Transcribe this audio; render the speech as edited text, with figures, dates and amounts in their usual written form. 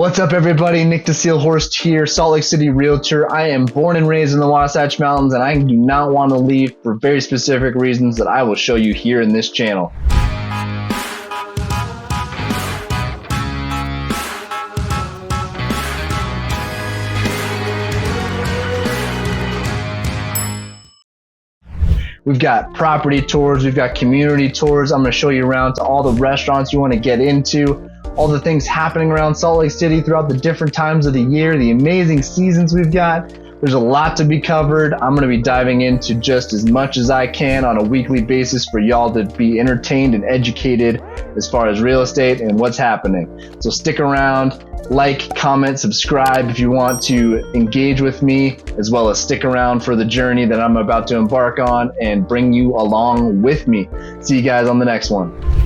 What's up, everybody? Nic DeSeelhorst here, Salt Lake City Realtor. I am born and raised in the Wasatch Mountains, and I do not want to leave for very specific reasons that I will show you here in this channel. We've got property tours, we've got community tours. I'm going to show you around to all the restaurants you want to get into, all the things happening around Salt Lake City throughout the different times of the year, the amazing seasons we've got. There's a lot to be covered. I'm going to be diving into just as much as I can on a weekly basis for y'all to be entertained and educated as far as real estate and what's happening. So stick around, like, comment, subscribe if you want to engage with me, as well as stick around for the journey that I'm about to embark on and bring you along with me. See you guys on the next one.